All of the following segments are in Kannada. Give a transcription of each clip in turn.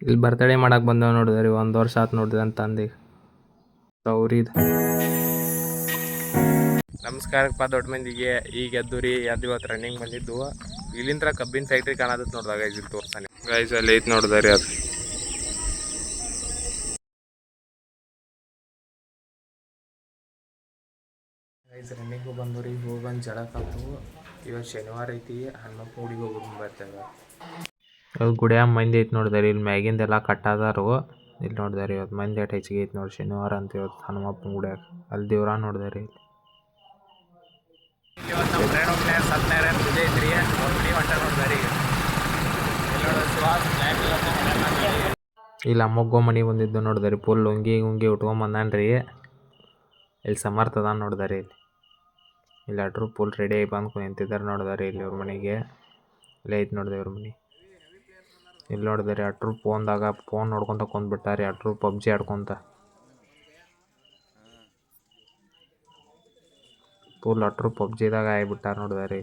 ಇಲ್ಲಿ ಬರ್ತಡೇ ಮಾಡಕ್ಕೆ ಬಂದವ ನೋಡಿದ್ರಿ 1 ವರ್ಷ ಆತು ನೋಡಿದೆ ಅಂತ ಅಂದಿ ಸೌರಿದ ನಮಸ್ಕಾರಪ್ಪ ದೊಡ್ಡ ಮಂದಿಗೆ ಈಗ ಎದ್ದು ರೀ ಎದ್ದು ಇವತ್ತು ರನ್ನಿಂಗ್ ಬಂದಿದ್ದು ಇಲ್ಲಿಂದ ಕಬ್ಬಿನ ಫ್ಯಾಕ್ಟ್ರಿ ಕಾಣದತ್ ನೋಡ್ದಾಗ ಗೈಸ್ ಇಲ್ಲಿ ತೋರ್ಸಾನೆ ಗೈಸ್ ಅಲ್ಲಿ ಐತ್ ನೋಡಿದ್ರಿ ಅದು ಗೈಸ್ ರನ್ನಿಂಗು ಬಂದು ರೀ ಹೋಗಿ ಬಂದು ಜಳಕಾತು ಇವತ್ತು ಶನಿವಾರ ಐತಿ ಹನುಮಪ್ಪ ಗುಡಿಗೆ ಹೋಗಿ ಬರ್ತೇವೆ ಅದು ಗುಡಿಯಾಗ ಮಂದಿ ಐತಿ ನೋಡಿದಾರೆ ಇಲ್ಲಿ ಮ್ಯಾಗಿಂದೆಲ್ಲ ಕಟ್ಟಾದಾರು ಇಲ್ಲಿ ನೋಡಿದಾರೆ ಇವತ್ತು ಮಂದಿ ಅಟ್ ಹೆಚ್ಚಿಗೆ ಐತಿ ನೋಡಿ ಶನಿವಾರ ಅಂತ ಇವತ್ತು ಹನುಮಪ್ಪನ ಗುಡಿಯಾಗ ಅಲ್ಲಿ ದೇವ್ರ ನೋಡಿದಾರೆ ಇಲ್ಲಿ ಅಮ್ಮಗ್ಗೋ ಮನೆ ಬಂದಿದ್ದು ನೋಡಿದಾರೆ ಫುಲ್ ಲುಂಗಿ ಉಟ್ಕೊಂಬಂದಾನ್ರಿ ಇಲ್ಲಿ ಸಮರ್ಥ ಅದಾನ ನೋಡಿದಾರೆ ಇಲ್ಲಿ ಅಟ್ರು ಫುಲ್ ರೆಡಿ ಆಗಿ ಬಂದು ನಿಂತಿದ್ದಾರೆ ನೋಡಿದಾರೆ ಇಲ್ಲಿ ಅವ್ರ ಮನೆಗೆ ಇಲ್ಲಿ ಐತಿ ನೋಡಿದೆ ಅವ್ರ ಮನೆ ಇಲ್ಲಿ ನೋಡಿದಾರೆ ಅಟ್ರು ಫೋನ್ ನೋಡ್ಕೊಂತ ಕುಂದ್ಬಿಟ್ಟಾರೆ ಅಟ್ರು ಪಬ್ಜಿ ಆಡ್ಕೊಂತ ಫುಲ್ ಅಟ್ರು ಪಬ್ಜಿದಾಗ ಆಗಿಬಿಟ್ಟಾರ ನೋಡಿದಾರೆ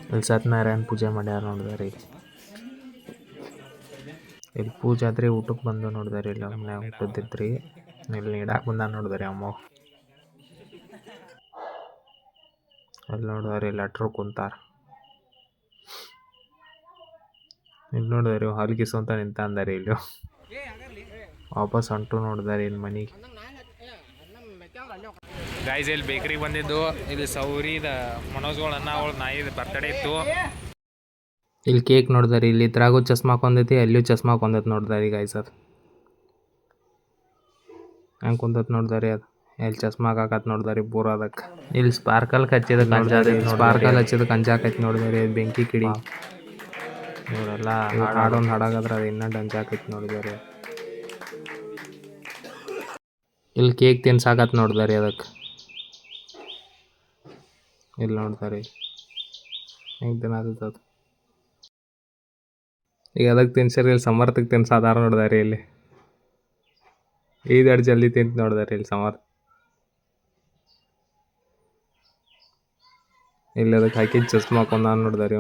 ಇಲ್ಲಿ ಸತ್ಯನಾರಾಯಣ ಪೂಜೆ ಮಾಡ್ಯಾರ ನೋಡಿದಾರೆ ಇಲ್ಲಿ ಪೂಜೆ ಆದ್ರಿ ಊಟಕ್ಕೆ ಬಂದು ನೋಡಿದಾರೆ ಇಲ್ಲಿ ಅವ್ರ ಮನ್ಯಾಗ ಊಟದಿದ್ರಿ ಇಲ್ಲಿ ನೀಡಾಕ್ ಬಂದ ನೋಡಿದಾರೆ ಅಮ್ಮ ಅಲ್ಲಿ ನೋಡಿದಾರೆ ಇಲ್ಲಿ ಅಟ್ರು ಕುಂತಾರ ಇಲ್ಲಿ ನೋಡಿದಾರೆ ಹಲ್ಗಿಸು ಅಂತ ನಿಂತ ಅಂದಾರೆ ಇಲ್ಲಿ ವಾಪಸ್ ಹೊಂಟು ನೋಡಿದಾರೆ ಇಲ್ಲಿ ಮನೆಗೆ ಗೈಸ್ ಇಲ್ಲಿ ಬೇಕ್ರಿಗೆ ಬಂದಿದ್ದು ಇಲ್ಲಿ ಸೌರಿದ ಮನೋಜ್ಗಳ ಅನ್ನ ಅವಳ ನಾಯಿದ ಬರ್ತಡೇ ಇತ್ತು ಇಲ್ಲಿ ಕೇಕ್ ನೋಡಿದಾರೆ ಇಲ್ಲಿ ಇದ್ರಾಗೂ ಚಸ್ಮಾ ಹಾಕೊಂಡೈತಿ ಅಲ್ಲಿಯೂ ಚಸ್ಮಾ ಹಾಕೊಂಡೈತಿ ನೋಡಿದಾರೆ ಗೈಸ್ ಅದು ಹೆಂಗೆ ಕುಂತತ್ ನೋಡಿದಾರೆ ಅದು ಎಲ್ಲಿ ಚಸ್ಮಾ ಹಾಕತ್ ನೋಡಿದಾರೆ ಪೂರ ಅದಕ್ಕೆ ಇಲ್ಲಿ ಸ್ಪಾರ್ಕಲ್ ಹಚ್ಚಿದ ಸ್ಪಾರ್ಕಲ್ ಹಚ್ಚಿದ ಕಂಜಾಕೈತಿ ನೋಡಿದಾರೆ ಬೆಂಕಿ ಕಿಡಿ ಇವರೆಲ್ಲ ಹಾಡೊಂದು ಹಾಡಾಗದ್ರ ಅದು ಇನ್ನೂ ಡಂಜಾಕೈತಿ ನೋಡಿದಾರೆ ಇಲ್ಲಿ ಕೇಕ್ ತಿನ್ಸಾಕತ್ ನೋಡಿದಾರೆ ಅದಕ್ಕೆ ಇಲ್ಲಿ ನೋಡ್ತಾರೆ ಹೆಂಗೆ ತಿನ್ನತದ ಈಗ ಅದಕ್ಕೆ ತಿನ್ಸರಿ ಇಲ್ಲಿ ಸಮರ್ಥಕ್ಕೆ ತಿನ್ಸಾದಾರ ನೋಡಿದಾರೆ ಇಲ್ಲಿ ಈದೆರಡು ಜಲ್ದಿ ತಿಂತ ನೋಡಿದಾರೆ ಇಲ್ಲಿ ಸಮರ್ಥ ಇಲ್ಲಿ ಅದಕ್ಕೆ ಹಾಕಿ ಚಸ್ಮಾ ಹಾಕೊಂಡ ನೋಡಿದಾರೆ